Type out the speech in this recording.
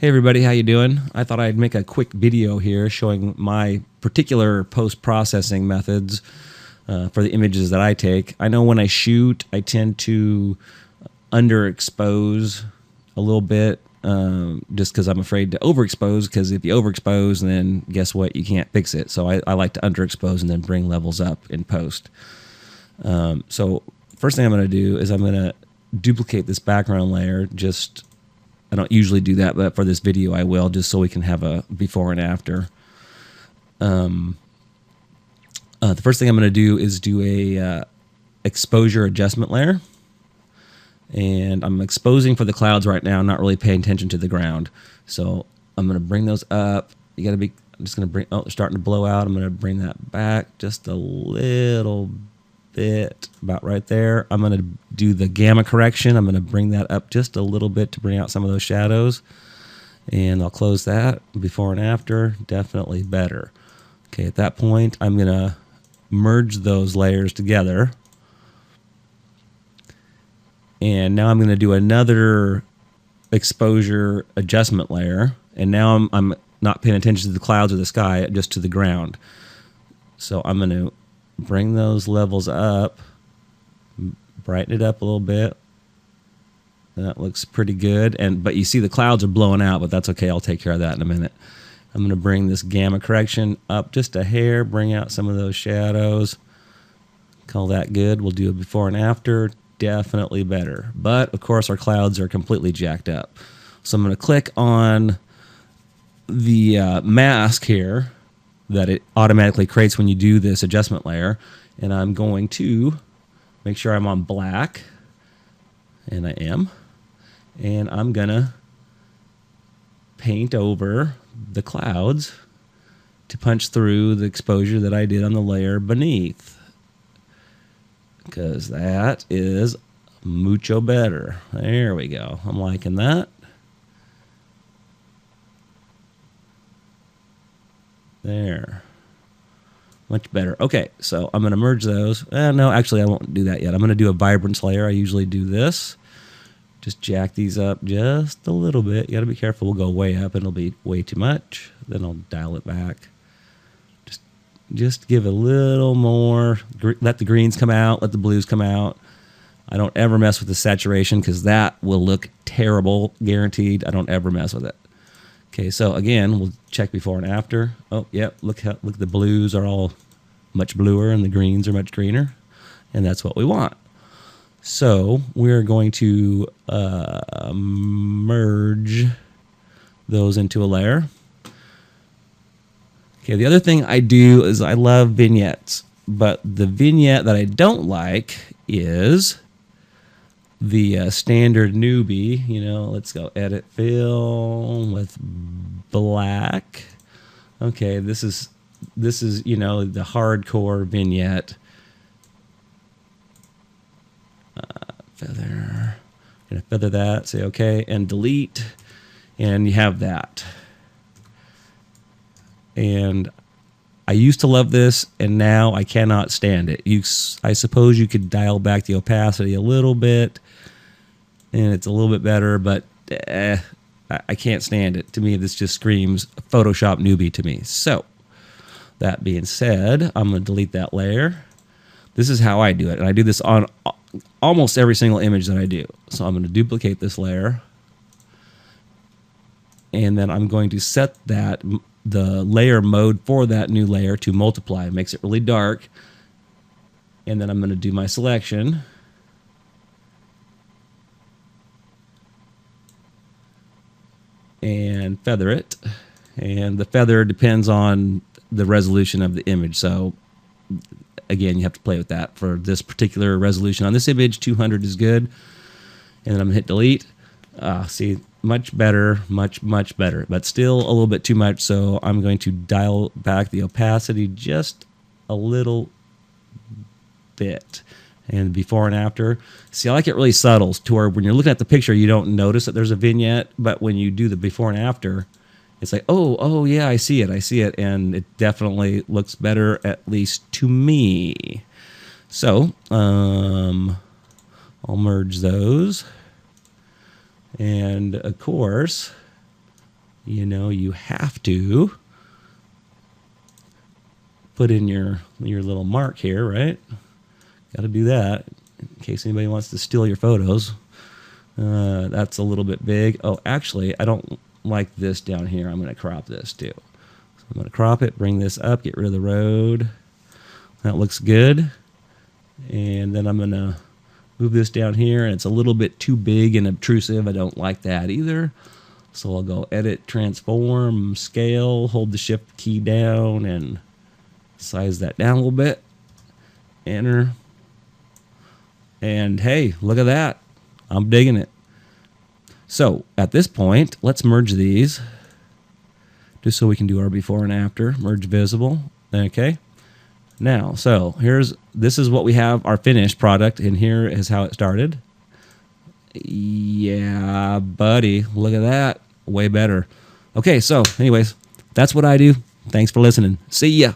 Hey everybody, how you doing? I thought I'd make a quick video here showing my particular post-processing methods for the images that I take. I know when I shoot, I tend to underexpose a little bit just because I'm afraid to overexpose, because if you overexpose, then guess what? You can't fix it. So I like to underexpose and then bring levels up in post. So first thing I'm going to do is I'm going to duplicate this background layer. I don't usually do that, but for this video I will, just so we can have a before and after. The first thing I'm going to do is do a exposure adjustment layer. And I'm exposing for the clouds right now, not really paying attention to the ground. So I'm going to bring those up. I'm just going to bring, they're starting to blow out. I'm going to bring that back just a little bit, about right there. I'm going to do the gamma correction. I'm going to bring that up just a little bit to bring out some of those shadows. And I'll close that. Before and after, definitely better. Okay, at that point, I'm going to merge those layers together. And now I'm going to do another exposure adjustment layer. And now I'm not paying attention to the clouds or the sky, just to the ground. So I'm going to bring those levels up, brighten it up a little bit. That looks pretty good. But you see the clouds are blowing out, but that's okay. I'll take care of that in a minute. I'm going to bring this gamma correction up just a hair, bring out some of those shadows. Call that good. We'll do a before and after. Definitely better. But of course our clouds are completely jacked up. So I'm going to click on the mask here that it automatically creates when you do this adjustment layer, and I'm going to make sure I'm on black, and I am, and I'm gonna paint over the clouds to punch through the exposure that I did on the layer beneath, because that is mucho better. There we go. I'm liking that. There. Much better. Okay, so I'm going to merge those. No, actually, I won't do that yet. I'm going to do a vibrance layer. I usually do this. Just jack these up just a little bit. You got to be careful. We'll go way up, and it'll be way too much. Then I'll dial it back. Just give a little more. Let the greens come out. Let the blues come out. I don't ever mess with the saturation, because that will look terrible, guaranteed. I don't ever mess with it. Okay, so again, we'll check before and after. Oh, yep, look, the blues are all much bluer and the greens are much greener, and that's what we want. So we're going to merge those into a layer. Okay, the other thing I do is I love vignettes, but the vignette that I don't like is the standard newbie. Let's go edit fill with black. Okay, this is the hardcore vignette. Feather. I'm gonna feather that. Say okay and delete, and you have that. And I used to love this, and now I cannot stand it. I suppose you could dial back the opacity a little bit, and it's a little bit better, but I can't stand it. To me, this just screams Photoshop newbie to me. So, that being said, I'm going to delete that layer. This is how I do it, and I do this on almost every single image that I do. So I'm going to duplicate this layer, and then I'm going to set the layer mode for that new layer to multiply. It makes it really dark. And then I'm going to do my selection. And feather it. And the feather depends on the resolution of the image. So again, you have to play with that. For this particular resolution on this image, 200 is good. And then I'm going to hit delete. See, much better, much better, but still a little bit too much. So I'm going to dial back the opacity just a little bit. And before and after. See, I like it really subtle, to where when you're looking at the picture, you don't notice that there's a vignette, but when you do the before and after, it's like, oh yeah, I see it, and it definitely looks better, at least to me. So, I'll merge those. And of course, you know, you have to put in your little mark here, right? Got to do that in case anybody wants to steal your photos. That's a little bit big. Oh, actually, I don't like this down here. I'm going to crop this too. So I'm going to crop it, bring this up, get rid of the road. That looks good. And then I'm going to move this down here, and it's a little bit too big and obtrusive. I don't like that either. So I'll go edit, transform, scale, hold the shift key down, and size that down a little bit. Enter. And hey, look at that. I'm digging it. So at this point, let's merge these just so we can do our before and after. Merge visible. Okay. Now, so this is what we have, our finished product, and here is how it started. Yeah, buddy, look at that. Way better. Okay, so anyways, that's what I do. Thanks for listening. See ya.